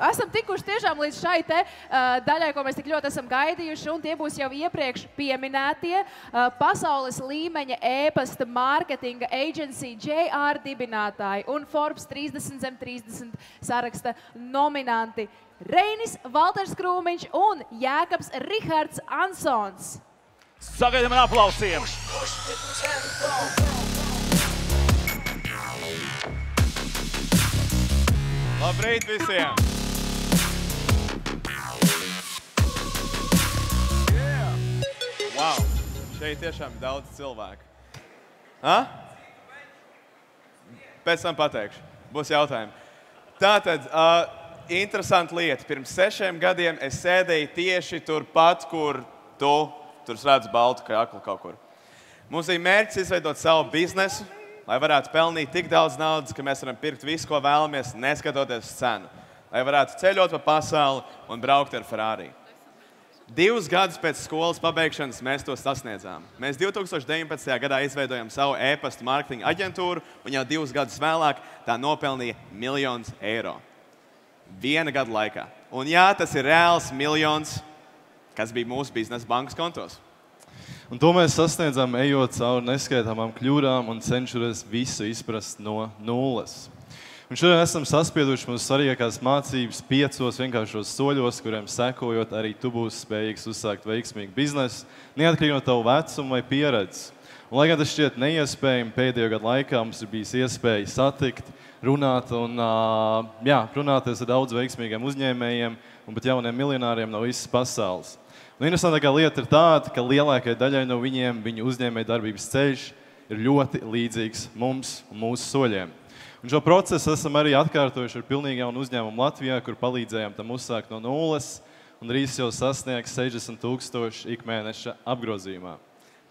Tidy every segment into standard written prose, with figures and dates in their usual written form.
esam tikuši tiešām līdz šai te daļai, ko mēs tik ļoti esam gaidījuši, un tie būs jau iepriekš pieminētie pasaules līmeņa e-pasta mārketinga agency JR dibinātāji un Forbes 30 zem 30 saraksta nominanti Reinis Valters Krūmiņš un Jēkabs Rihards Ansons. Sagaidām ar aplausiem! Labrīt visiem! Wow! Šeit tiešām ir daudz cilvēku. Pēc tam pateikšu. Būs jautājumi. Tātad, interesanta lieta. Pirms 6 gadiem es sēdēju tieši turpat, kur tu tur redz baltu kaklu kaut kur. Mums bija mērķis izveidot savu biznesu, lai varētu pelnīt tik daudz naudas, ka mēs varam pirkt visu, ko vēlamies, neskatoties uz cenu. Lai varētu ceļot pa pasauli un braukt ar Ferrari. 2 gadus pēc skolas pabeigšanas mēs to sasniedzām. Mēs 2019. gadā izveidojam savu e-pasta mārketinga aģentūru, un jau 2 gadus vēlāk tā nopelnīja 1 000 000 eiro. 1 gada laikā. Un jā, tas ir reāls miljons, kas bija mūsu biznesa bankas kontos. Un to mēs sasniedzam, ejot cauri neskaitāmām kļūdām un cenšoties visu izprast no nulles. Un šodien esam saspieduši mūsu svarīgākās mācības 5 vienkāršos soļos, kuriem sekojot arī tu būsi spējīgs uzsākt veiksmīgu biznesu, neatkarīgi no tavu vecumu vai pieredzes. Un, lai gan tas šķiet neiespējami, pēdējo gadu laikā mums ir bijis iespēja satikt, runāt un runāties ar daudz veiksmīgiem uzņēmējiem un pat jauniem miljonāriem no visas pasaules. Un interesantākā lieta ir tāda, ka lielākajai daļai no viņiem viņu uzņēmēja darbības ceļš ir ļoti līdzīgs mums un mūsu soļiem. Un šo procesu esam arī atkārtojuši ar pilnīgi jaunu uzņēmumu Latvijā, kur palīdzējām tam uzsākt no nulles un drīz jau sasniegs 60 000 ikmēneša apgrozījumā.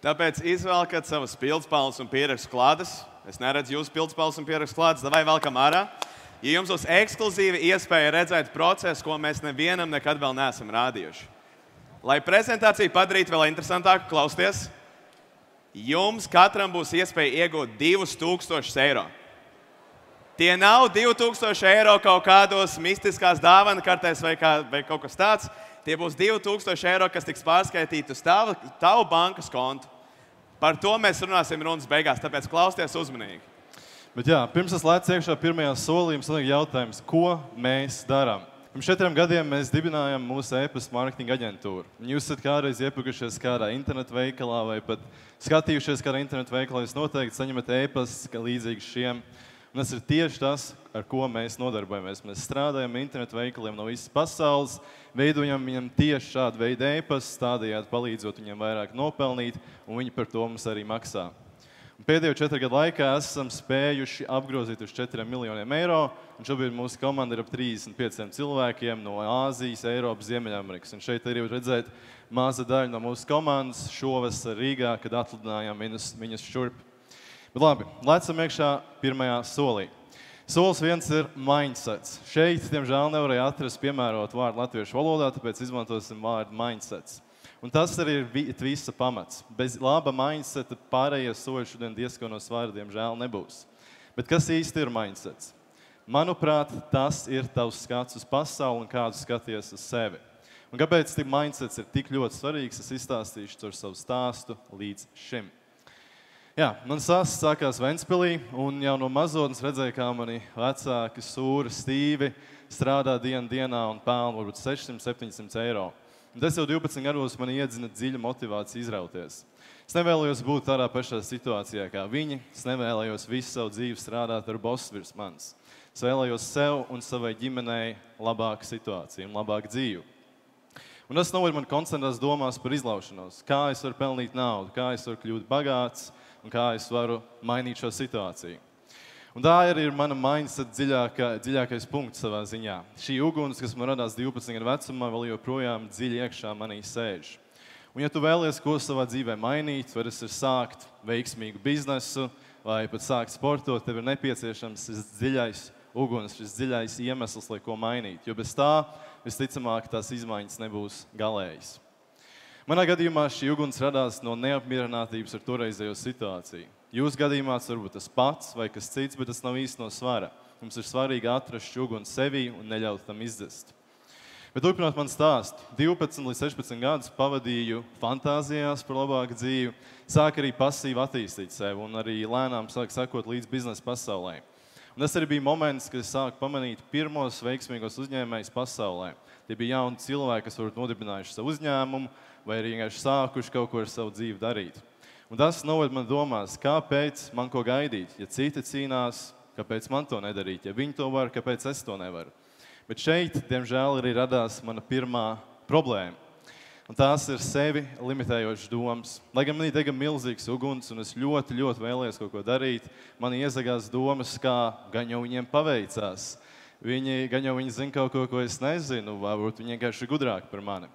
Tāpēc izvelkat savas pildspalvas un pierakstu klādes. Es neredzu jūsu pildspalvas un pierakstu klādes, vai velkam ārā. Ja jums būs ekskluzīva iespēja redzēt procesu, ko mēs nevienam nekad vēl neesam rādījuši. Lai prezentāciju padarītu vēl interesantāku, klausieties, jums katram būs iespēja iegūt 2000 eiro. Tie nav 2000 eiro kaut kādos mistiskās dāvana kartēs vai kaut kas tāds. Tie būs 2000 eiro, kas tiks pārskaitīti uz tavu bankas kontu. Par to mēs runāsim runas beigās, tāpēc klausieties uzmanīgi. Bet jā, pirms es lēcu iekšā pirmajā solī, jums liek jautājums, ko mēs darām? Pirms 4 gadiem mēs dibinājām mūsu e-pasta mārketinga aģentūru. Jūs esat kādreiz iepirkušies kādā internetu veikalā vai pat skatījušies kādā internetu veikalā, jūs noteikti saņemat e-pastus līdzīgi šiem. Un tas ir tieši tas, ar ko mēs nodarbojamies. Mēs strādājam internetu veikaliem no visas pasaules, veidojam viņam tieši šādu veidu e-pastus, tādējādi palīdzot viņiem vairāk nopelnīt, un viņi par to mums arī maksā. Pēdējo 4 gadu laikā esam spējuši apgrozīt uz 4 miljoniem eiro, un šobrīd mūsu komanda ir ap 35 cilvēkiem no Āzijas, Eiropas, Ziemeļamerikas. Un šeit arī var redzēt maza daļa no mūsu komandas šovasar Rīgā, kad atlidinājām viņus šurp. Bet labi, lecam iekšā pirmajā solī. Solis 1 ir mindsets. Šeit, diemžēl, nevarēja atrast piemērotu vārdu latviešu valodā, tāpēc izmantosim vārdu mindsets. Un tas arī ir visa pamats. Bez laba mindseta pārējie soļi šodien diezko no svara, diemžēl, nebūs. Bet kas īsti ir mindsets? Manuprāt, tas ir tavs skats uz pasauli un kādu skaties uz sevi. Un kāpēc mindsets ir tik ļoti svarīgs, es izstāstīšu caur savu stāstu līdz šim. Jā, man stāsts sākās Ventspilī, un jau no mazotnes redzēju, kā mani vecāki sūri, stīvi strādā dienā un pelna varbūt 600–700 eiro. Un tas jau 12 gados man iedzina dziļu motivāciju izrauties. Es nevēlējos būt tādā pašā situācijā kā viņi. Es nevēlējos visu savu dzīvi strādāt ar bosu virs manis. Es vēlējos sev un savai ģimenei labāku situāciju un labāku dzīvi. Un tas noved man koncentrēs domās par izlaušanos. Kā es varu pelnīt naudu, kā es varu kļūt bagāts un kā es varu mainīt šo situāciju. Un tā arī ir mana mindset dziļākais punkts savā ziņā. Šī uguns, kas man radās 12 gadu vecumā, vēl joprojām dziļi iekšā manī sēž. Un ja tu vēlies ko savā dzīvē mainīt, vai tas ir sākt veiksmīgu biznesu, vai pat sākt sportot, tev ir nepieciešams šis dziļais uguns, šis dziļais iemesls, lai ko mainīt. Jo bez tā, visticamāk, tās izmaiņas nebūs galējas. Manā gadījumā šī uguns radās no neapmierinātības ar toreizējo situāciju. Jūsu gadījumā tas varbūt tas pats vai kas cits, bet tas nav īsti no svara. Mums ir svarīgi atrast šķuguni sevī un neļaut tam izzest. Bet turpinot man stāstu, 12 līdz 16 gadus pavadīju fantāzijās par labāku dzīvi, sāku arī pasīvi attīstīt sevi un arī lēnām sāku sekot līdz biznesa pasaulē. Un tas arī bija moments, kad es sāku pamanīt pirmos veiksmīgos uzņēmējus pasaulē. Tie bija jauni cilvēki, kas varbūt nodibinājuši savu uzņēmumu vai arī vienkārši sākuši kaut ko ar savu dzīvi darīt. Un tas noved man domās, kāpēc man ko gaidīt, ja citi cīnās, kāpēc man to nedarīt, ja viņi to var, kāpēc es to nevaru. Bet šeit, diemžēl, arī radās mana pirmā problēma. Un tās ir sevi limitējošas domas. Lai gan manī dega milzīgs uguns un es ļoti, ļoti vēlējos kaut ko darīt, man iezagās domas, kā gan jau viņiem paveicās. Gan jau viņi zina kaut ko es nezinu, varbūt viņi vienkārši ir gudrāki par mani.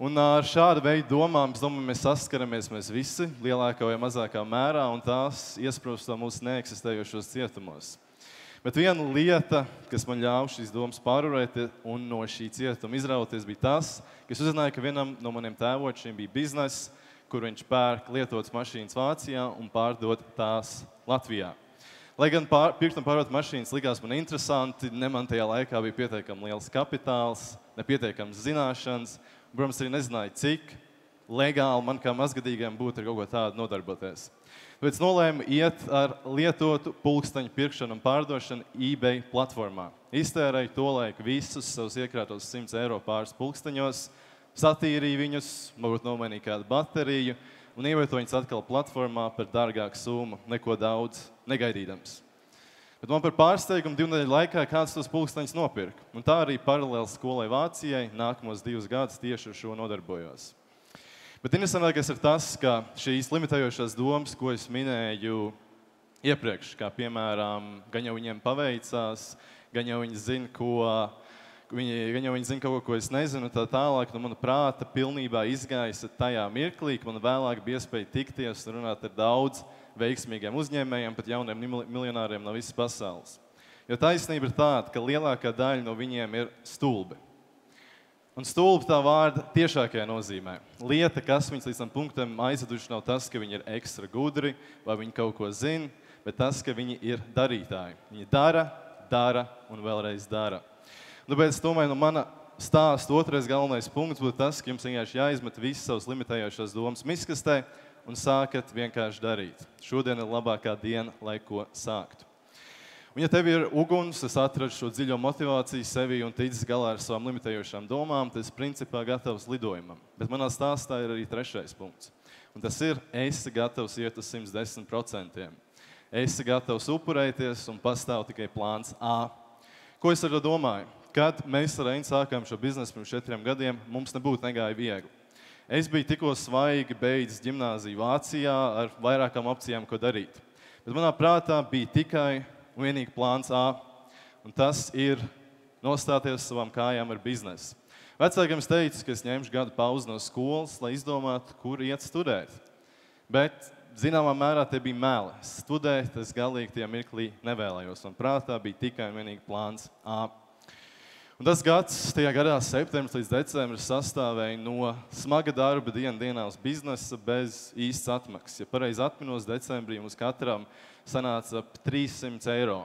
Un ar šādu veidu domām, es domāju, mēs saskaramies visi lielākā vai mazākā mērā, un tās iesprūst mūsu neeksistējošos cietumos. Bet viena lieta, kas man ļāva šīs domas pārvarēt un no šī cietuma izrauties, bija tas, ka es uzzināju, ka vienam no maniem tēvočiem bija bizness, kur viņš pērk lietotas mašīnas Vācijā un pārdod tās Latvijā. Lai gan pirkt un pārdot mašīnas likās man interesanti, ne man tajā laikā bija pietiekami liels kapitāls, nepietiekams zināšanas, un, protams, arī nezināju, cik legāli man kā mazgadīgiem būtu ar kaut ko tādu nodarboties. Tāpēc nolēmu iet ar lietotu pulksteņu pirkšanu un pārdošanu eBay platformā. Iztērēju tolaik visus savus iekrātos 100 eiro pāris pulksteņos, satīrīju viņus, varbūt nomainīju kādu bateriju un ievietoju viņus atkal platformā par dārgāku summu, neko daudz negaidīdams. Bet man par pārsteigumu 2 nedēļu laikā kāds tos pulksteņus nopirka. Un tā arī paralēli skolai Vācijai nākamos 2 gadus tieši ar šo nodarbojos. Bet interesantākais ir tas, ka šīs limitējošās domas, ko es minēju iepriekš, kā piemēram, gan jau viņiem paveicās, gan jau viņi zina, kaut ko es nezinu, tā tālāk, no mana prāta pilnībā izgaisa tajā mirklī, ka man vēlāk bija iespēja tikties un runāt ar daudz veiksmīgiem uzņēmējiem, pat jauniem miljonāriem no visas pasaules. Jo taisnība ir tāda, ka lielākā daļa no viņiem ir stulbi. Un stulbi tā vārda tiešākajā nozīmē. Lieta, kas viņus līdz tam punktam aizveduši, nav tas, ka viņi ir ekstra gudri vai viņi kaut ko zina, bet tas, ka viņi ir darītāji. Viņi dara un vēlreiz dara. Tāpēc, domāju, no mana stāsta otrais galvenais punkts būtu tas, ka jums vienkārši jāizmet visas savas limitējošās domas miskastē un sākat vienkārši darīt. Šodien ir labākā diena, lai ko sāktu. Un ja tev ir uguns, es atradu šo dziļo motivāciju sevī un ticis galā ar savām limitējošām domām, tad es principā gatavs lidojumam. Bet manā stāstā ir arī trešais punkts. Un tas ir, esi gatavs iet uz 110%. Esi gatavs upurēties un pastāv tikai plāns A. Ko es ar to domāju? Kad mēs ar Reinu sākām šo biznesu pirms 4 gadiem, mums nebūtu negāja viegli. Es biju tikko svaigi beidzis ģimnāziju Vācijā ar vairākām opcijām, ko darīt. Bet manā prātā bija tikai un vienīgi plāns A, un tas ir nostāties savām kājām ar biznesu. Vecākiem es teicu, ka es ņemšu gadu pauzi no skolas, lai izdomātu, kur iet studēt. Bet zināmā mērā te bija meli. Studēt es galīgi tajā mirklī nevēlējos, un prātā bija tikai un vienīgi plāns A. Un tas gads, tajā gadā septembris līdz decembris sastāvēja no smaga darba dienā uz biznesa bez īstas atmaksas. Ja pareizi atminos, decembrī mums katram sanāca ap 300 eiro.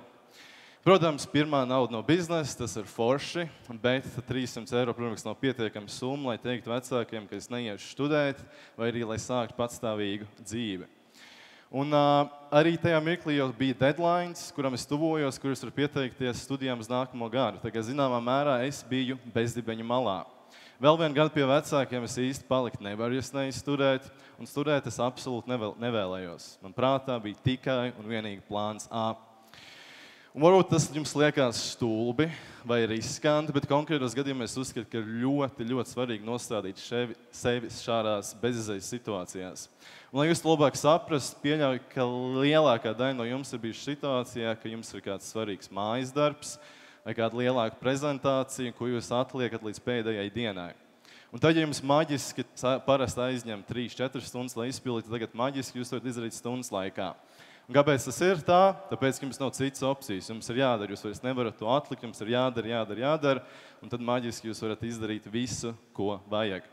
Protams, pirmā nauda no biznesa, tas ir forši, bet 300 eiro, protams, nav pietiekama summa, lai teiktu vecākiem, ka es neiešu studēt, vai arī, lai sāktu patstāvīgu dzīvi. Un arī tajā mirklī jau bija deadlines, kuram es tuvojos, kuras var pieteikties studijām uz nākamo gadu. Tagad, zināmā mērā, es biju bezdibeņu malā. Vēl vienu gadu pie vecākiem es īsti palikt nevaru, ja es neizstudēt, un studēt es absolūti nevēlējos. Man prātā bija tikai un vienīgi plāns A. Un varbūt tas jums liekas stulbi vai riskanti, bet konkrētos gadījumos es uzskatu, ka ir ļoti, ļoti svarīgi nostādīt sevi šādās bezizējas situācijās. Un, lai jūs to labāk saprastu, pieļauju, ka lielākā daļa no jums ir bijuši situācijā, ka jums ir kāds svarīgs mājas darbs vai kāda lielāka prezentācija, ko jūs atliekat līdz pēdējai dienai. Un tad, ja jums maģiski parasti aizņem 3-4 stundas, lai izpildītu, tagad maģiski jūs varat izdarīt stundas laikā. Un kāpēc tas ir tā? Tāpēc, ka jums nav citas opcijas. Jums ir jādara, jūs vairs nevarat to atlikt, jums ir jādara, un tad maģiski jūs varat izdarīt visu, ko vajag.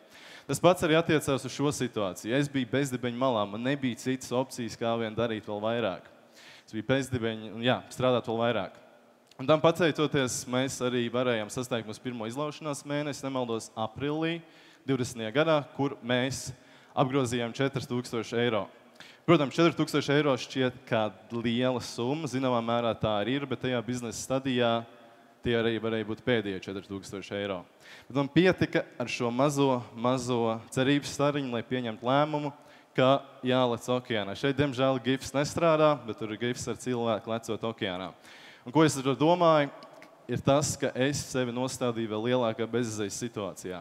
Tas pats arī attiecās uz šo situāciju. Es biju bezdibeņu malā, man nebija citas opcijas, kā vien darīt vēl vairāk. Es biju bezdibeņu un strādāt vēl vairāk. Un tam pateicoties, mēs arī varējām sasniegt mūsu pirmo izlaušanās mēnesi, nemaldos, aprīlī 20. gadā, kur mēs apgrozījām 4000 eiro. Protams, 4000 eiro šķiet kā liela summa, zināmā mērā tā arī ir, bet tajā biznesa stadijā tie arī varēja būt pēdējie 4000 eiro. Bet man pietika ar šo mazo cerības stariņu, lai pieņemtu lēmumu, ka jālec okeānā. Šeit, diemžēl, gifs nestrādā, bet tur ir gifs ar cilvēku lecot okeānā. Un ko es ar to domāju, ir tas, ka es sevi nostādīju vēl lielākā bezizejas situācijā.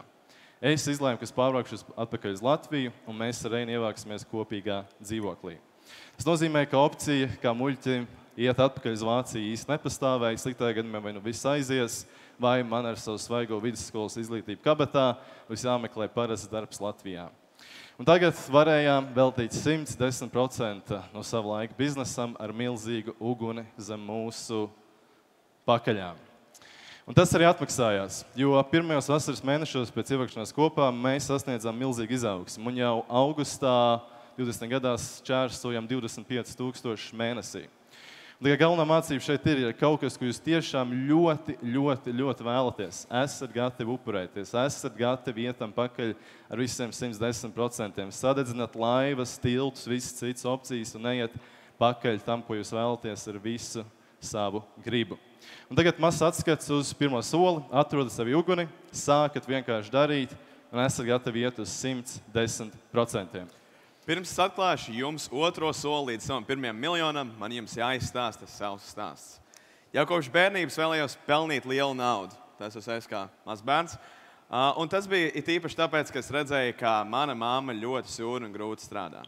Es izlēmu, ka es pārvākšos atpakaļ uz Latviju, un mēs ar Reinu ievāksimies kopīgā dzīvoklī. Tas nozīmē, ka opcija, kā muļķim, iet atpakaļ uz Vāciju īsti nepastāvēja. Sliktajā gadījumā vai nu viss aizies, vai man ar savu svaigo vidusskolas izglītību kabatā būs jāmeklē parasts darbs Latvijā. Un tagad varējām veltīt 110% no sava laika biznesam ar milzīgu uguni zem mūsu pakaļām. Un tas arī atmaksājās, jo pirmajos vasaras mēnešos pēc ievākšanās kopā mēs sasniedzām milzīgu izaugsmu. Un jau augustā 20. gadās čērsojam 25 000 mēnesī. Tikai galvenā mācība šeit ir kaut kas, ko jūs tiešām ļoti vēlaties. Esat gatavi upurēties, esat gatavi ietam pakaļ ar visiem 110%. Sadedzināt laivas, tiltus, visas citas opcijas un neiet pakaļ tam, ko jūs vēlaties ar visu savu gribu. Un tagad mazs atskats uz pirmo soli, atrodat savu uguni, sākat vienkārši darīt un esat gatavi iet uz 110%. Pirms es atklāšu jums otro soli līdz savam pirmajam miljonam, man jums jāizstāsta savs stāsts. Jau kopš bērnības vēlējos pelnīt lielu naudu. Tas es kā mazs bērns. Un tas bija īpaši tāpēc, ka es redzēju, ka mana mamma ļoti sūri un grūti strādā.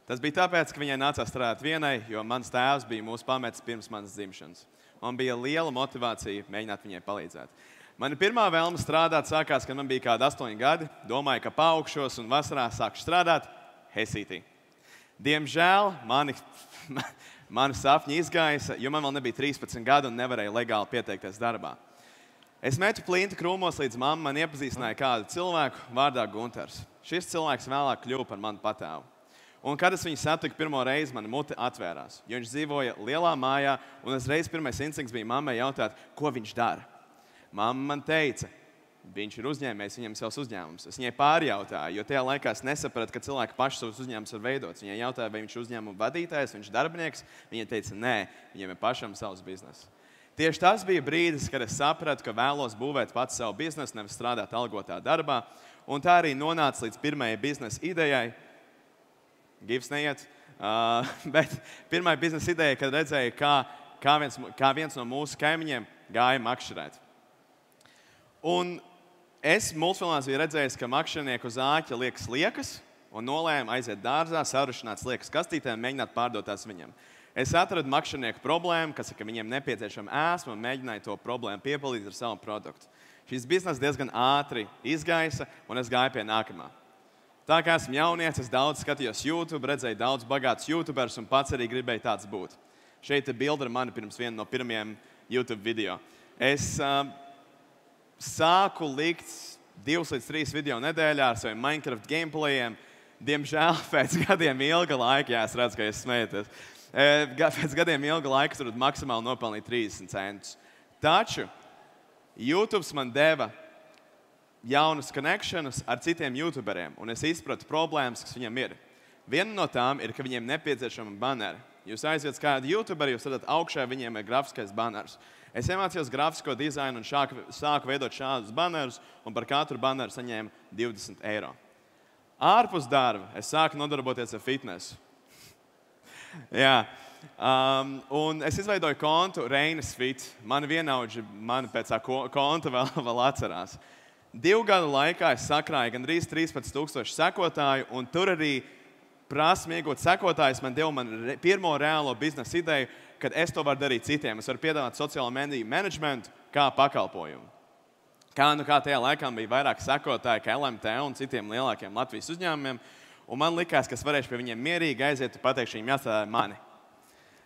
Tas bija tāpēc, ka viņai nācās strādāt vienai, jo mans tēvs bija mūsu pametis pirms manas dzimšanas. Man bija liela motivācija mēģināt viņai palīdzēt. Mana pirmā vēlme strādāt sākās, kad man bija kādi 8 gadi. Domāju, ka paaugšos un vasarā sākšu strādāt Hesītī. Diemžēl mani sapņi izgaisa, jo man vēl nebija 13 gadi un nevarēju legāli pieteikties darbā. Es metu plinti krūmos, līdz mamma man iepazīstināja kādu cilvēku vārdā Gunters. Šis cilvēks vēlāk kļuva par manu patēvu. Un, kad es viņu satiku pirmo reizi, mana mute atvērās, jo viņš dzīvoja lielā mājā, un uzreiz pirmais instinkts bija mammai jautāt, ko viņš dara. Mamma man teica, viņš ir uzņēmējs, viņam savs uzņēmums. Es viņai pārjautāju, jo tajā laikā es nesapratu, ka cilvēki paši savus uzņēmumus var veidot. Viņai jautāja, vai viņš ir uzņēmuma vadītājs, viņš ir darbinieks. Viņa teica, nē, viņam ir pašam savs bizness. Tieši tas bija brīdis, kad es sapratu, ka vēlos būvēt pats savu biznesu, nevis strādāt algotā darbā. Un tā arī nonāca līdz pirmajai biznesa idejai. Gifs neiet. Bet pirmajai biznesa idejai, kad redzēju, kā viens no mūsu kaimiņiem gāja makšķerēt. Un es multfilmās biju redzējis, ka makšķernieki uz āķa liekas liekas un nolēma aiziet dārzā, sarušināt liekas kastītē un mēģināt pārdot tās viņam. Es atradu makšķernieku problēmu, kas ir, ka viņiem nepieciešama ēsma un mēģināju to problēmu piepildīt ar savu produktu. Šis bizness diezgan ātri izgaisa un es gāju pie nākamā. Tā kā esmu jaunietis, es daudz skatījos YouTube, redzēju daudz bagātus YouTubers un pats arī gribēju tāds būt. Šeit ir bilde ar mani pirms viena no pirmajiem YouTube video. Es sāku likt 2 līdz 3 video nedēļā ar saviem Minecraft gameplayiem. Diemžēl pēc gadiem ilga laika, jā, es redzu, ka jūs smejaties, pēc gadiem ilga laika tur maksimāli nopelnīt 30 centus. Taču YouTube man deva jaunas connectionas ar citiem YouTuberiem, un es izpratu problēmas, kas viņam ir. Viena no tām ir, ka viņiem nepieciešama banneri. Jūs aiziet uz kādu YouTuberi, jūs redzat augšā, viņiem ir grafiskais banners. Es iemācījos grafisko dizainu un sāku veidot šādus bannerus, un par katru banneru saņēmu 20 eiro. Ārpus darba es sāku nodarboties ar fitnesu. Jā. Un es izveidoju kontu Reinas Fit. Mani vienaudži mani pēc tā konta vēl atcerās. 2 gadu laikā es sakrāju gandrīz 13 000 sekotāju, un tur arī prasmi iegūt sekotājus man deva pirmo reālo biznesa ideju, kad es to varu darīt citiem. Es varu piedāvāt sociālo mediju menedžmentu kā pakalpojumu. Kā tajā laikā bija vairāk sekotāji kā LMT un citiem lielākiem Latvijas uzņēmumiem, un man likās, ka es varēšu pie viņiem mierīgi aiziet un pateikt, viņiem jāstrādā mani.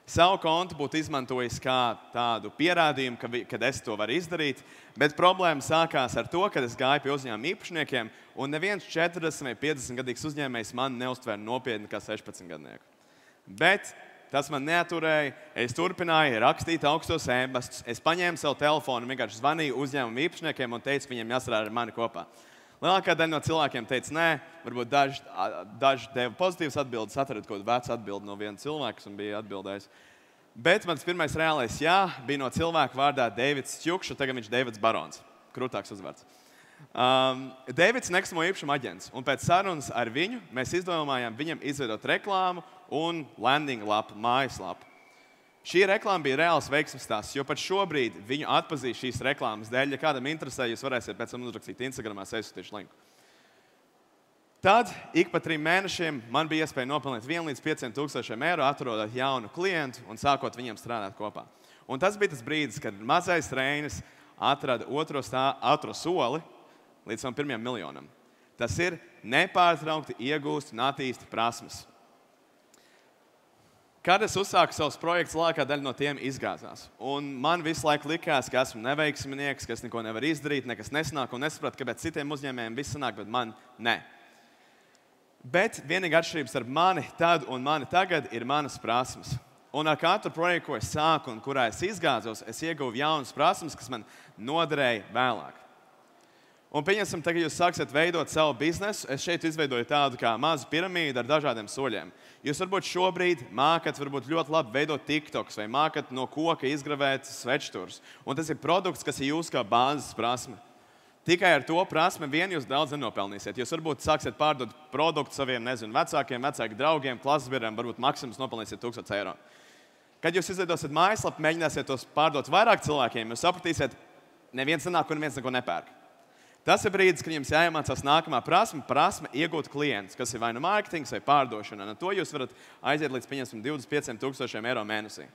Savu kontu būtu izmantojis kā tādu pierādījumu, kad es to varu izdarīt, bet problēma sākās ar to, kad es gāju pie uzņēmuma īpašniekiem, un neviens 40 vai 50 gadīgs uzņēmējs mani neuztvēra nopietni kā 16 gadnieku. Bet Tas man neaturēja. Es turpināju rakstīt augstos ēpastus. Es paņēmu savu telefonu, vienkārši zvanīju uzņēmumu īpašniekiem un teicu, ka viņiem jāstrādā ar mani kopā. Lielākā daļa no cilvēkiem teica, nē, varbūt daži deva pozitīvas atbildes, atradu kaut kādu vecu atbildi no viena cilvēka, kas man bija atbildējis. Bet mans pirmais reālais jā bija no cilvēka vārdā Deivids Čukša, tagad viņš Deivids Barons. Krūtāks uzvārds. Deivids nekustamo īpašumu aģents, un pēc sarunas ar viņu mēs izdomājām viņam izveidot reklāmu un landing lapu, mājaslapu. Šī reklāma bija reāls veiksmes stāsts, jo pat šobrīd viņu atpazīst šīs reklāmas dēļ. Ja kādam interesē, jūs varēsiet pēc tam uzrakstīt Instagramā, es aizsūtīšu linku. Tad ik pa 3 mēnešiem man bija iespēja nopelnīt 1 līdz 5,000 eiro, atrodot jaunu klientu un sākot viņiem strādāt kopā. Un tas bija tas brīdis, kad mazais Reinis atrada otro soli līdz savam 1 miljonam. Tas ir nepārtraukti iegūst un attīsti prasmes. Kad es uzsāku savus projektus, lielākā daļa no tiem izgāzās. Un man visu laiku likās, ka esmu neveiksminieks, ka es neko nevaru izdarīt, nekas nesanāk, un nesapratu, kāpēc citiem uzņēmējiem viss sanāk, bet man ne. Bet vienīgā atšķirība starp mani tad un mani tagad ir manas prasmes. Un ar katru projektu, ko es sāku un kurā es izgāzos, es ieguvu jaunas prasmes, kas man noderēja vēlāk. Un pieņemsim, tagad jūs sāksiet veidot savu biznesu. Es šeit izveidoju tādu kā mazu piramīdu ar dažādiem soļiem. Jūs varbūt šobrīd mākat ļoti labi veidot TikToks vai mākat no koka izgravēt svečturus. Un tas ir produkts, kas ir jūsu kā bāzes prasme. Tikai ar to prasme vien jūs daudz nenopelnīsiet. Jūs varbūt sāksiet pārdot produktu saviem, vecākiem draugiem, klases biedriem, varbūt maksimums nopelnīsiet 1000 eiro. Kad jūs izveidosiet mājaslapu, mēģināsiet tos pārdot vairāk cilvēkiem, jūs sapratīsiet, neviens nenāk un neviens neko nepērk. Tas ir brīdis, kad jums jāiemācās nākamā prasme iegūt klientus, kas ir vai nu mārketings vai pārdošana. Un to jūs varat aiziet līdz 25,000 eiro mēnesī.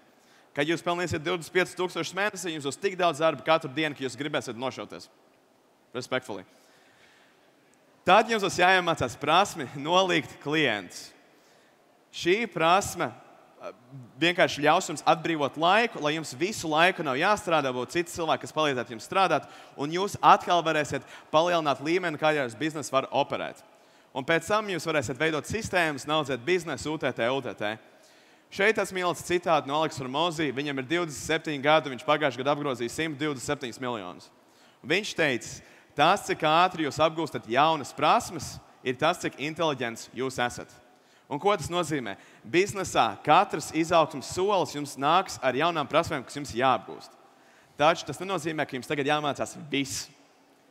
Kad jūs pelnīsiet 25,000 mēnesī, jums būs tik daudz darba katru dienu, ka jūs gribēsiet nošauties. Respectfully. Tad jums būs jāiemācās prasmi nolikt klientus. Šī prasme vienkārši ļaus jums atbrīvot laiku, lai jums visu laiku nav jāstrādā, būtu citi cilvēki, kas palīdzētu jums strādāt, un jūs atkal varēsiet palielināt līmeni, kādā jūs biznesu var operēt. Un pēc tam jūs varēsiet veidot sistēmas, audzēt biznesu, UTT, UTT. Šeit esmu ielicis citātu no Aleksa Hormozī. Viņam ir 27 gadi, viņš pagājušajā gadā apgrozīja 127 miljonus. Viņš teica, tas, cik ātri jūs apgūstat jaunas prasmes, ir tas, cik inteliģents jūs esat. Un ko tas nozīmē? Biznesā katrs izaugsmes solis jums nāks ar jaunām prasmēm, kas jums jāapgūst. Taču tas nenozīmē, ka jums tagad jāmācās viss.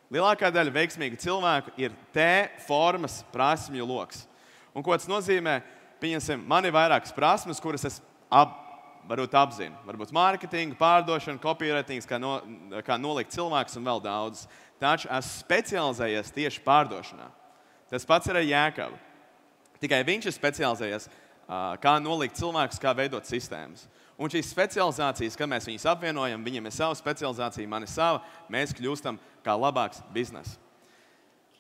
Lielākā daļa veiksmīgu cilvēku ir T-formas prasmju loks. Un ko tas nozīmē? Pieņemsim, man ir vairākas prasmes, kuras es varbūt apzinu. Varbūt mārketingu, pārdošanu, copywriting, kā nolikt cilvēkus un vēl daudz. Taču esmu specializējies tieši pārdošanā. Tas pats ir ar Jēkabu. Tikai viņš ir specializējies, kā nolikt cilvēkus, kā veidot sistēmas. Un šīs specializācijas, kad mēs viņus apvienojam, viņiem ir sava specializācija, man ir sava, mēs kļūstam kā labāks bizness.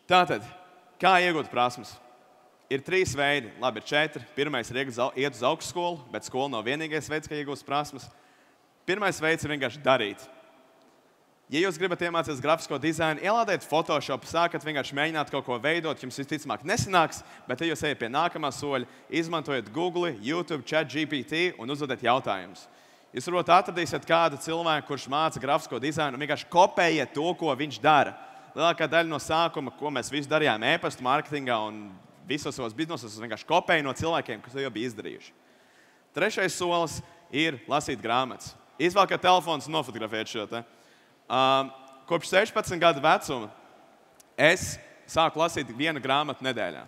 Tātad, kā iegūt prasmes? Ir 3 veidi, labi, ir 4. Pirmais ir iet uz augstskolu, bet skola nav vienīgais veids, kā iegūst prasmes. Pirmais veids ir vienkārši darīt. Ja jūs gribat iemācīties grafisko dizainu, ielādēt Photoshop, sākat vienkārši mēģināt kaut ko veidot, jums visticamāk nesanāks, bet ja jūs ejat pie nākamā soļa, izmantojiet Google, YouTube, ChatGPT un uzdodiet jautājumus. Jūs varbūt atradīsiet kādu cilvēku, kurš māca grafisko dizainu un vienkārši kopējiet to, ko viņš dara. Lielākā daļa no sākuma, ko mēs visi darījām e-pasta mārketingā un visos savos biznesos, vienkārši kopēju no cilvēkiem, kas to jau bija izdarījuši. Trešais solis ir lasīt grāmatas. Izvēlēt telefons un nofotografēt šo te. Kopš 16 gadu vecuma es sāku lasīt 1 grāmatu nedēļā.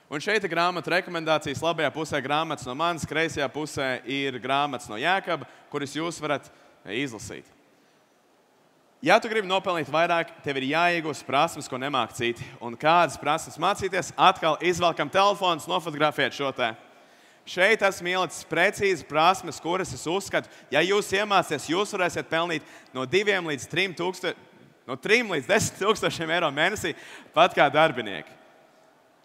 Un šeit ir grāmatu rekomendācijas. Labajā pusē grāmatas no manas, kreisajā pusē ir grāmatas no Jēkaba, kuras jūs varat izlasīt. Ja tu gribi nopelnīt vairāk, tev ir jāiegūst prasmes, ko nemāk citi. Un kādas prasmes mācīties, atkal izvelkam telefons, nofotografēt šo te. Šeit esmu ielicis precīzi prasmes, kuras es uzskatu, ja jūs iemācieties, jūs varēsiet pelnīt no 3 līdz 10 tūkstošiem eiro mēnesī, pat kā darbinieki.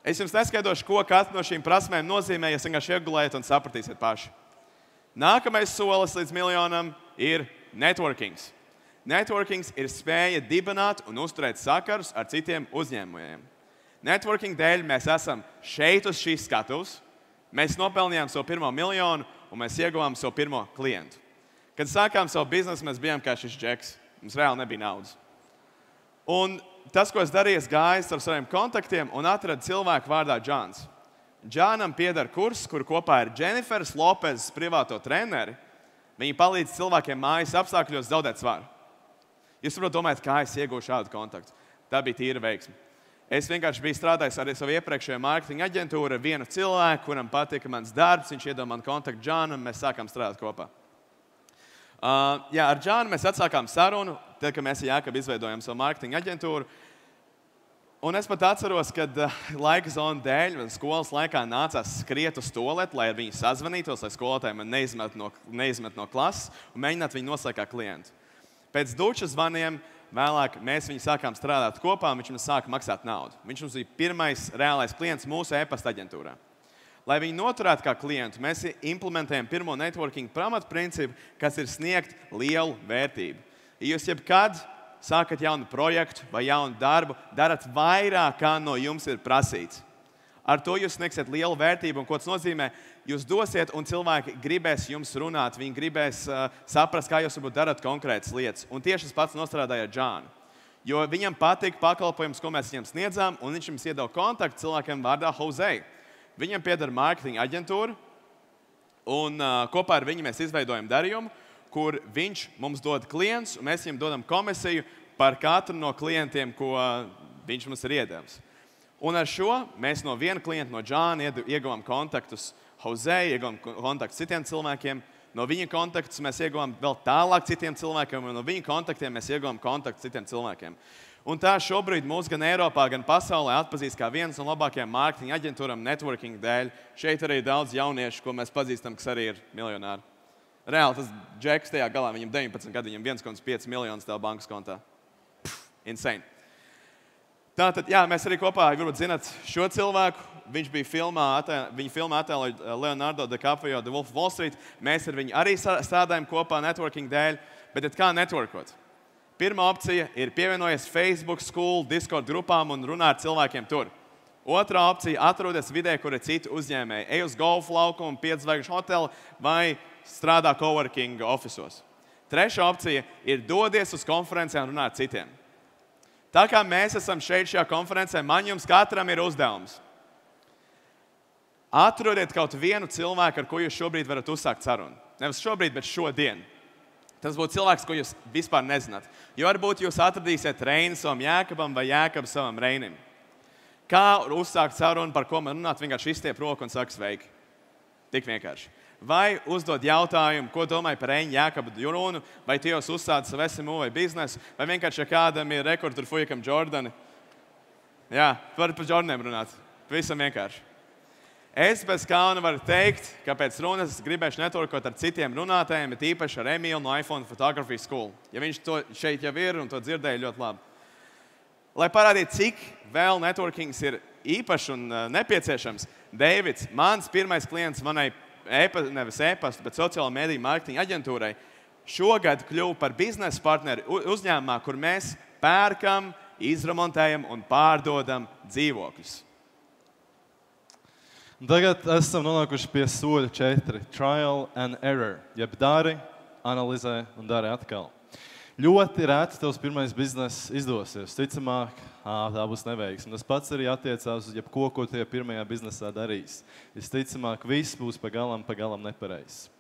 Es jums neskaidrošu, ko katra no šīm prasmēm nozīmē, ja vienkārši iegulējat un sapratīsiet paši. Nākamais solis līdz miljonam ir networkings. Networkings ir spēja dibināt un uzturēt sakarus ar citiem uzņēmumiem. Networking dēļ mēs esam šeit uz šīs skatuves. Mēs nopelnījām savu 1 miljonu, un mēs ieguvām savu pirmo klientu. Kad sākām savu biznesu, mēs bijām kā šis džeks. Mums reāli nebija naudas. Un tas, ko es darīju, es gāju ar saviem kontaktiem un atradu cilvēku vārdā Džāns. Džānam pieder kurs, kur kopā ir Dženifers Lopezes privāto treneri. Viņi palīdz cilvēkiem mājas apstākļos zaudēt svaru. Jūs varat domāt, kā es iegūšu šādu kontaktu. Tā bija tīra veiksme. Es vienkārši biju strādājis ar savu iepriekšējo mārketinga aģentūru, vienu cilvēku, kuram patika mans darbs. Viņš iedeva man kontaktu Džānam, mēs sākām strādāt kopā. Ar Džānu mēs atsākām sarunu, tad, kad mēs ar Jākabu izveidojām savu mārketinga aģentūru. Un es pat atceros, kad laika zonu dēļ skolas laikā nācās skriet uz tualeti, lai ar viņu sazvanītos, lai skolotāji man neizmet no klases un mēģinātu viņu noslēgt kā klientu. Pēc dučas zvaniem vēlāk mēs viņu sākām strādāt kopā, un viņš mums sāka maksāt naudu. Viņš mums bija pirmais reālais klients mūsu e-pasta aģentūrā. Lai viņu noturētu kā klientu, mēs implementējam pirmo networking pamatprincipu, kas ir sniegt lielu vērtību. Ja jūs jebkad sākat jaunu projektu vai jaunu darbu, darat vairāk, kā no jums ir prasīts. Ar to jūs sniegsiet lielu vērtību, un ko tas nozīmē? Jūs dosiet, un cilvēki gribēs jums runāt, viņi gribēs saprast, kā jūs varbūt darat konkrētas lietas. Un tieši tas pats nostrādāja ar Džānu. Jo viņam patika pakalpojums, ko mēs viņam sniedzām, un viņš mums iedeva kontaktu cilvēkiem vārdā Jose. Viņam pieder mārketinga aģentūra, un kopā ar viņu mēs izveidojam darījumu, kur viņš mums dod klientus, un mēs viņam dodam komisiju par katru no klientiem, ko viņš mums ir iedevis. Un ar šo mēs no viena klienta, no Džāna, ieguvām kontaktus Jose, ieguvām kontaktus citiem cilvēkiem. No viņa kontaktus mēs ieguvām vēl tālāk citiem cilvēkiem, un no viņa kontaktiem mēs ieguvām kontaktus citiem cilvēkiem. Un tā šobrīd mūs gan Eiropā, gan pasaulē atpazīst kā viens no labākajiem mārketinga aģentūram networking dēļ. Šeit arī daudz jauniešu, ko mēs pazīstam, kas arī ir miljonāri. Reāli tas džeks tajā galā, viņam 19 gadi, viņam 1,5 miljonus tev bankas kontā. Insane. Tātad, mēs arī kopā, varbūt zināt šo cilvēku. Viņš bija filmā attēloja Leonardo DiCaprio, The Wolf of Wall Street. Mēs ar viņu arī strādājam kopā networking dēļ. Bet kā networkot? Pirmā opcija ir pievienojies Facebook, School, Discord grupām un runā ar cilvēkiem tur. Otrā opcija - atrodies vidē, kur ir citi uzņēmēji. Ej uz golfu laukumu, 5 zvaigžņu hotelu vai strādā coworking ofisos. Trešā opcija ir dodies uz konferencēm un runāt ar citiem. Tā kā mēs esam šeit šajā konferencē, man jums katram ir uzdevums. Atrodiet kaut vienu cilvēku, ar ko jūs šobrīd varat uzsākt sarunu. Nevis šobrīd, bet šodien. Tas būtu cilvēks, ko jūs vispār nezināt. Jo varbūt jūs atradīsiet Reini savam Jākabam vai Jākabu savam Reinim. Kā uzsākt sarunu, par ko man runāt, vienkārši izstiep roku un saka sveiki. Tik vienkārši. Vai uzdod jautājumu, ko domāju par Reini Jākabu Jurunu, vai tie jūs uzsāda savu SMU vai biznesu, vai vienkārši, ja kādam ir rekords tur fujikam Jordani. Jā, varat par Jordaniem runāt. Visam vienkārši. Es bez kauna varu teikt, ka pēc runas gribēšu networkot ar citiem runātājiem, bet īpaši ar Emīlu no iPhone Photography School. Ja viņš to šeit jau ir un to dzirdēja ļoti labi. Lai parādītu, cik vēl networkings ir īpašs un nepieciešams, Deivids, mans pirmais klients manai nevis e-pastu, bet sociālo mediju mārketinga aģentūrai, šogad kļuva par biznesa partneri uzņēmumā, kur mēs pērkam, izremontējam un pārdodam dzīvokļus. Tagad esam nonākuši pie soļa 4. Trial and error. Jeb dari, analizē un dari atkal. Ļoti rēti tavs pirmais bizness izdosies. Ticamāk, tā būs neveiksme. Tas pats arī attiecās uz jebko, ko tie pirmajā biznesā darīs. Visticamāk, viss būs pagalam nepareizs.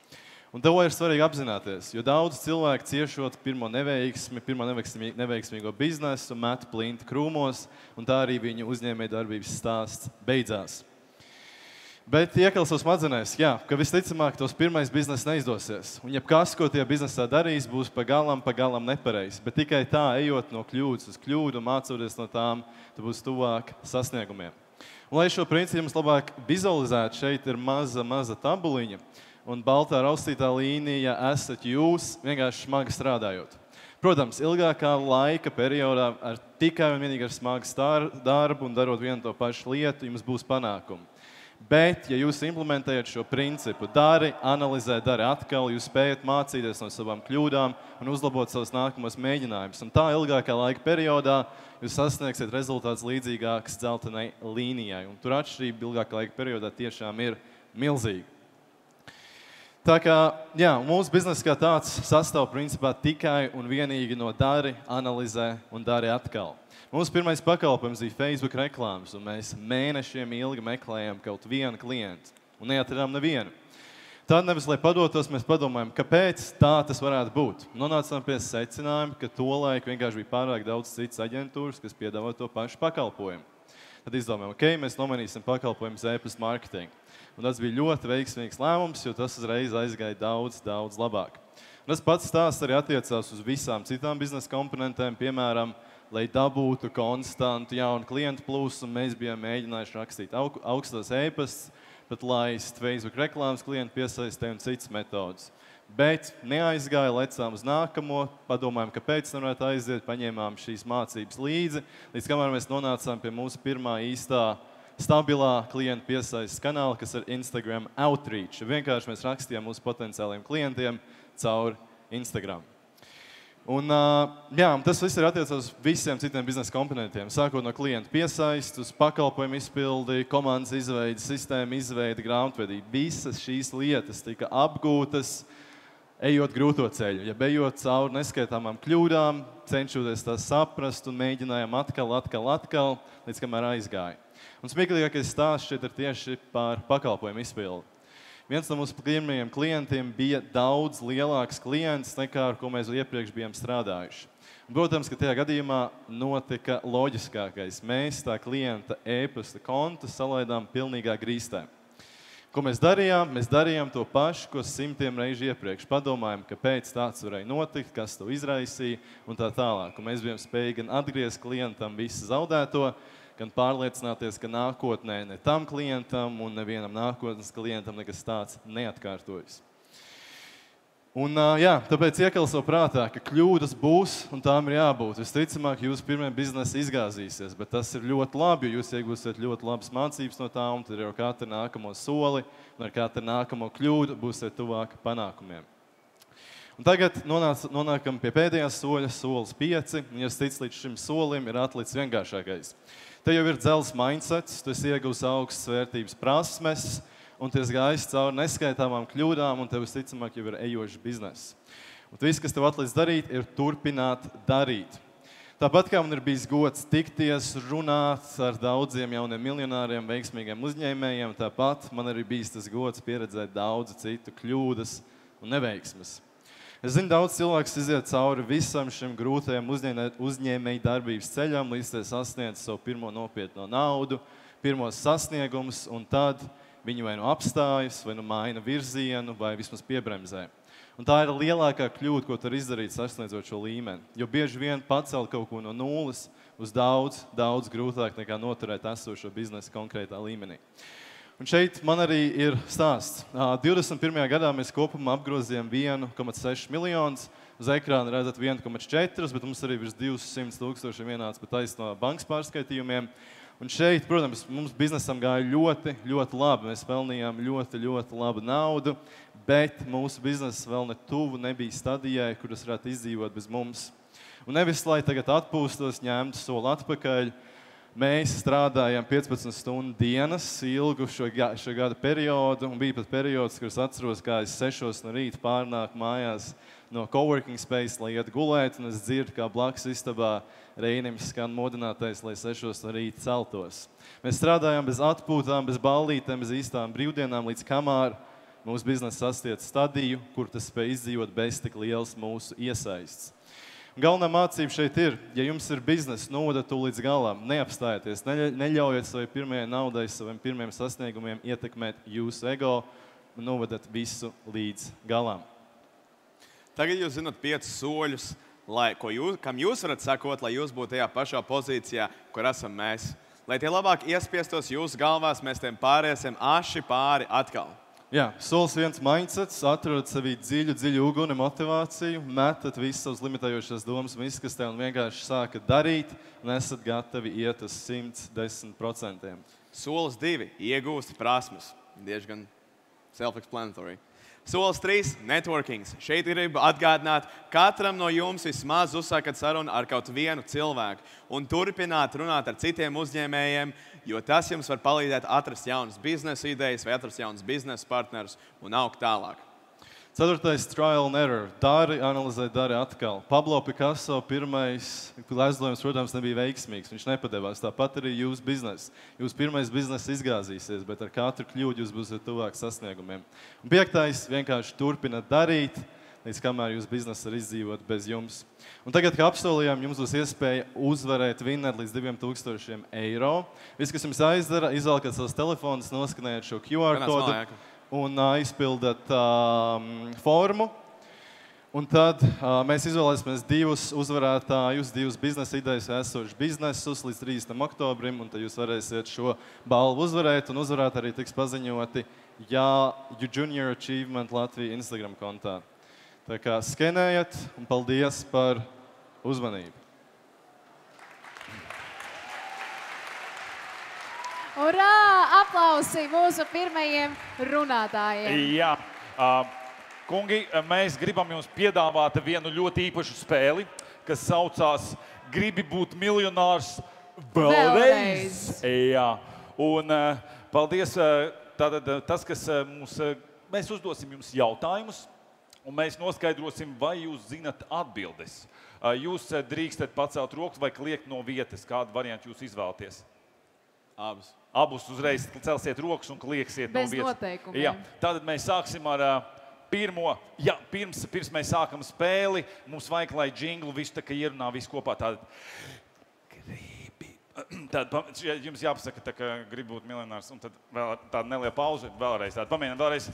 Un tev ir svarīgi apzināties, jo daudz cilvēku ciešot pirmo neveiksmīgo biznesu, met plinti krūmos, un tā arī viņu uzņēmējdarbības stāsts beidzās. Bet iekal savas smadzenēs, ka visticamāk tos pirmais bizness neizdosies. Un jebkas, ko tie biznesā darīs, būs pagalam nepareizs. Bet tikai tā, ejot no kļūdas uz kļūdu un mācoties no tām, tu būs tuvāk sasniegumiem. Un, lai šo principu jums labāk vizualizētu, šeit ir maza tabuliņa. Un baltā raustītā līnija esat jūs vienkārši smagi strādājot. Protams, ilgākā laika periodā ar tikai un vienīgi ar smagu darbu un darot vienu to pašu lietu, jums būs panākumi. Bet, ja jūs implementējat šo principu, dari, analizē, dari atkal, jūs spējat mācīties no savām kļūdām un uzlabot savus nākamos mēģinājumus. Un tā ilgākā laika periodā jūs sasniegsiet rezultāts līdzīgāks dzeltenai līnijai. Un tur atšķirība ilgākā laika periodā tiešām ir milzīga. Tā kā, jā, mūsu biznesa kā tāds sastāv principā tikai un vienīgi no dari, analizē un dari atkal. Mūsu pirmais pakalpojums bija Facebook reklāmas, un mēs mēnešiem ilgi meklējām kaut vienu klientu un neatradām nevienu. Tad nevis, lai padotos, mēs padomājam, kāpēc tā tas varētu būt. Nonācām pie secinājuma, ka tolaik vienkārši bija pārāk daudz citas aģentūras, kas piedāvā to pašu pakalpojumu. Tad izdomājām, mēs nomainīsim pakalpojumu uz e-pasta marketingu. Un tas bija ļoti veiksmīgs lēmums, jo tas uzreiz aizgāja daudz, daudz labāk. Un tas pats stāsts arī attiecās uz visām citām biznesa komponentēm, piemēram, lai dabūtu konstantu jaunu klientu plūsmu, mēs bijām mēģinājuši rakstīt augstos e-pastus, pat laist Facebook reklāmas klientu piesaistē un citas metodas. Bet neaizgāja, lecām uz nākamo, padomājām, kāpēc nevarētu aiziet, paņēmām šīs mācības līdzi, līdz kamēr mēs nonācām pie mūsu pirmā īstā stabilā klientu piesaistes kanāla, kas ir Instagram Outreach. Vienkārši mēs rakstījām mūsu potenciāliem klientiem caur Instagram. Un, tas viss ir attiecās uz visiem citiem biznesa komponentiem. Sākot no klientu piesaistes, uz pakalpojumu izpildi, komandas izveidi, sistēmu izveidi, grāmatvedību. Visas šīs lietas tika apgūtas, ejot grūto ceļu. Ja ejot cauri neskaitāmām kļūdām, cenšoties tās saprast un mēģinājām atkal, līdz kamēr aizgāja. Un smieklīgākais stāsts šeit ir tieši par pakalpojumu izpildi. Viens no mūsu pirmajiem klientiem bija daudz lielāks klients nekā ar ko mēs iepriekš bijām strādājuši. Un, protams, ka tajā gadījumā notika loģiskākais. Mēs tā klienta e-pasta kontu salaidām pilnīgā grīstē. Ko mēs darījām? Mēs darījām to pašu, ko simtiem reižu iepriekš. Padomājām, kāpēc tāds varēja notikt, kas to izraisīja un tā tālāk. Un mēs bijām spējīgi gan atgriezt klientam visu zaudēto, gan pārliecināties, ka nākotnē ne tam klientam un nevienam nākotnes klientam nekas tāds neatkārtojas. Un, tāpēc iekal savu prātā, ka kļūdas būs un tām ir jābūt. Visticamāk, jūsu pirmie biznesi izgāzīsies, bet tas ir ļoti labi, jo jūs iegūsiet ļoti labas mācības no tām, un tad jau katru nākamo soli un ar katru nākamo kļūdu būsiet tuvāk panākumiem. Un tagad nonākam pie pēdējās soļa, solis 5, un ja ticis līdz šim solim, ir atlicis vienkāršākais. Te jau ir dzels mindsets, tu esi iegūs augstas vērtības prasmes, un tu esi gājis cauri neskaitāmām kļūdām, un tev visticamāk jau ir ejošs bizness. Un viss, kas tev atlicis darīt, ir turpināt darīt. Tāpat kā man ir bijis gods tikties, runāt ar daudziem jauniem miljonāriem, veiksmīgiem uzņēmējiem, tāpat man arī bijis tas gods pieredzēt daudzu citu kļūdas un neveiksmes. Es zinu, daudz cilvēks iziet cauri visam šim grūtajam uzņēmēju darbības ceļam, līdz sasniedz savu pirmo nopietno naudu, pirmos sasniegumus, un tad viņi vai nu apstājas, vai nu maina virzienu, vai vismaz piebremzē. Un tā ir lielākā kļūda, ko tu vari izdarīt, sasniedzot šo līmeni. Jo bieži vien pacelt kaut ko no nulles uz daudz, daudz grūtāk nekā noturēt esošo biznesu konkrētā līmenī. Un šeit man arī ir stāsts. 21. gadā mēs kopumā apgrozījām 1,6 miljonus. Uz ekrāna redzat 1,4, bet mums arī virs 200,000 vienāds pat taisno bankas pārskaitījumiem. Un šeit, protams, mums biznesam gāja ļoti, ļoti labi. Mēs pelnījām ļoti, ļoti labu naudu, bet mūsu bizness vēl ne tuvu nebija stadijai, kuras varētu izdzīvot bez mums. Un nevis, lai tagad atpūstos, ņemtu soli atpakaļ, mēs strādājām 15 stundu dienas ilgu šo gada periodu, un bija pat periods, kurus atceros, kā es 6 no rīta pārnāku mājās no coworking space, lai iet gulēt, un es dzirdu, kā blakus istabā Reinim skan modinātais, lai 6 no rīta celtos. Mēs strādājām bez atpūtām, bez ballītēm, bez īstām brīvdienām, līdz kamēr mūsu biznesa sasniedz stadiju, kur tas spēj izdzīvot bez tik liels mūsu iesaists. Galvenā mācība šeit ir, ja jums ir biznesa, novadat to līdz galam, neapstājieties, neļaujiet savai pirmajai naudai, saviem pirmajiem sasniegumiem ietekmēt jūsu ego un novadat visu līdz galam. Tagad jūs zināt 5 soļus, kam jūs varat sekot, lai jūs būtu tajā pašā pozīcijā, kur esam mēs. Lai tie labāk iespiestos jūsu galvās, mēs tiem pāriesim aši pāri atkal. Jā, solis 1 mindsets, atrodat sevī dziļu uguni, motivāciju, metat visas savas limitējošās domas, viss, kas tev vienkārši sākat darīt, un esat gatavi iet uz 110%. Solis 2 iegūst prasmes. Diezgan self-explanatory. Solis 3 networkings. Šeit gribu atgādināt, katram no jums vismaz uzsākat sarunu ar kaut vienu cilvēku un turpināt runāt ar citiem uzņēmējiem, jo tas jums var palīdzēt atrast jaunas biznesa idejas vai atrast jaunas biznesa partnerus un augt tālāk. Ceturtais trial and error. Dari analizē, dari atkal. Pablo Picasso pirmais glezojums, protams, nebija veiksmīgs. Viņš nepadevās. Tāpat arī jūsu biznesa. Jūsu pirmais biznesa izgāzīsies, bet ar katru kļūdu jūs būsiet tuvāk sasniegumiem. Un piektais, vienkārši turpināt darīt, līdz kamēr jūs biznesa var izdzīvot bez jums. Un tagad, kā apsolījām, jums būs iespēja uzvarēt, vinnēt līdz 2000 eiro. Viss, kas jums aizdara, izvēlēt savus telefonus, noskanējot šo QR kodu un aizpildat formu. Un tad mēs izvēlēsimies divus uzvarētājus, divus biznesa idejas esošus biznesus līdz 30. oktobrim, un tad jūs varēsiet šo balvu uzvarēt, un uzvarēt arī tiks paziņoti Junior Achievement Latvija Instagram kontā. Tā kā skenējiet, un paldies par uzmanību. Urā! Aplausi mūsu pirmajiem runātājiem. Jā. Kungi, mēs gribam jums piedāvāt vienu ļoti īpašu spēli, kas saucās Gribi būt miljonārs vēlreiz. Jā. Un paldies. Tātad tas, kas mēs uzdosim jums jautājumus, un mēs noskaidrosim, vai jūs zinat atbildes. Jūs drīkstat pacelt rokas vai kliegt no vietas, kādu variantu jūs izvēlaties. Abus uzreiz celsiet rokas un klieksiet no vietas. Bez noteikumiem. Jā. Tātad mēs sāksim ar pirmo. Jā, pirms mēs sākam spēli, mums vajag, lai džinglu visu tā kā ierunā visu kopā. Tad jums jāpasaka, tā, ka grib būt miljonārs, un tad vēl tāda neliela pauze. Vēlreiz tāda. Pamēģinām vēlreiz.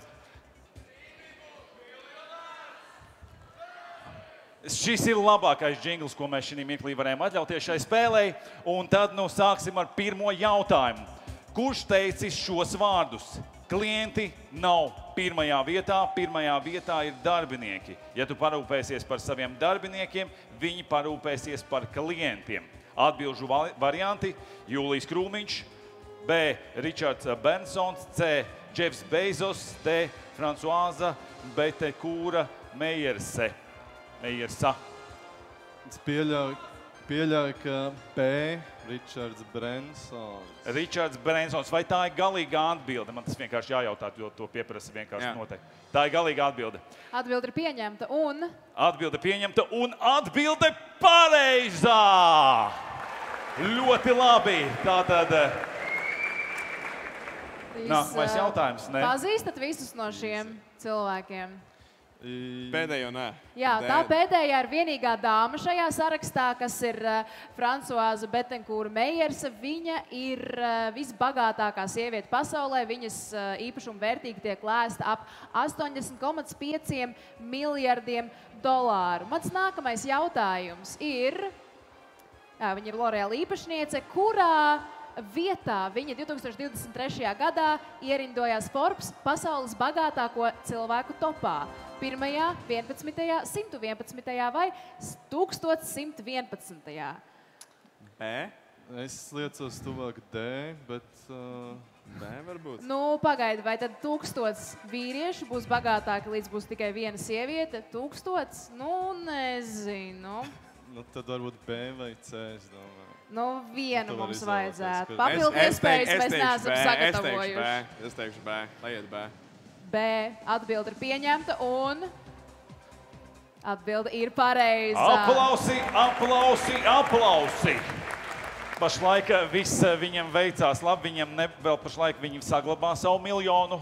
Šis ir labākais džingls, ko mēs šī mirklī varējām atļauties šai spēlei. Un tad sāksim ar pirmo jautājumu. Kurš teicis šos vārdus? Klienti nav pirmajā vietā ir darbinieki. Ja tu parūpēsies par saviem darbiniekiem, viņi parūpēsies par klientiem. Atbilžu varianti – Jūlijs Krūmiņš, B. Ričards Bensons, C. Jeffs Bezos, D. Francoāza Betekūra Mejersa. Es pieļauju, ka B. Ričards Brensons. Ričards Brensons. Vai tā ir galīgā atbilde? Man tas vienkārši jājautā, jo to pieprasa vienkārši noteikti. Tā ir galīgā atbilde. Atbilde ir pieņemta un... Atbilde pieņemta un atbilde pareizā! Ļoti labi. Tātad... Nākamais jautājums, ne? Pazīstat visus no šiem cilvēkiem? Pēdējo nē. Jā, tā pēdējā ir vienīgā dāma šajā sarakstā, kas ir Francoāza Betekūra Mejersa. Viņa ir visbagātākā sieviete pasaulē. Viņas īpašuma vērtība tiek lēsta ap 80,5 miljardiem dolāru. Mans nākamais jautājums ir, viņa ir L'Oreal īpašniece, kurā vietā viņa 2023. gadā ierindojās Forbes pasaules bagātāko cilvēku topā. 1., 11., 111. vai 1111. B? Es liecos tuvāk D, bet... B varbūt. Nu, pagaidi, vai tad 1000 vīriešu būs bagātāki, līdz būs tikai viena sieviete? 1000? Nu, nezinu. Nu, tad varbūt B vai C, es domāju. Nu, vienu Tu vari mums izvēlēties, vajadzētu. kur- Papildu iespējas mēs neesam sagatavojuši. Es teikšu B. Lai iet B. B. Atbilde ir pieņemta un atbilde ir pareiza. Aplausi, aplausi, aplausi! Pašlaik viss viņam veicās labi. Viņam vēl pašlaik viņi saglabā savu miljonu,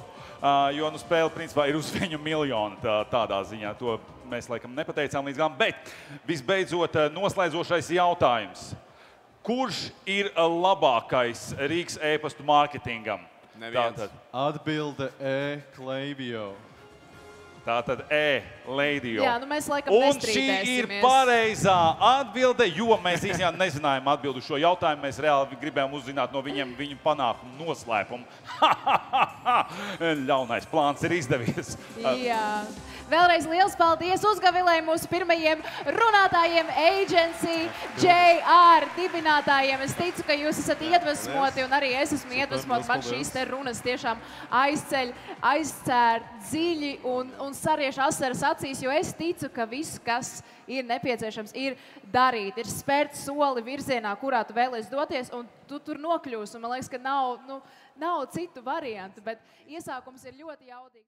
jo spēle principā ir uz viņu miljonu tādā ziņā. To mēs laikam nepateicām līdz galam. Bet visbeidzot noslēdzošais jautājums. Kurš ir labākais Rīgas e-pastu mārketingam? Neviens. Atbilde E. Klaivio. Tātad E. Leidio. Jā, nu mēs laikam Un šī nestrīdēsimies. ir pareizā atbilde, jo mēs īstenībā nezinājām atbildu šo jautājumu. Mēs reāli gribējām uzzināt no viņiem viņu panākumu noslēpumu. Ļaunais plāns ir izdevies. Jā. Vēlreiz liels paldies Uzgavilei, mūsu pirmajiem runātājiem, Agency JR dibinātājiem. Es ticu, ka jūs esat iedvesmoti, un arī es esmu iedvesmoti. Man šīs te runas tiešām aizcēr dziļi un sariež asaras acīs, jo es ticu, ka viss, kas ir nepieciešams, ir darīt, ir spērt soli virzienā, kurā tu vēlies doties, un tu tur nokļūsi. Un man liekas, ka nav citu variantu, bet iesākums ir ļoti jaudīgs.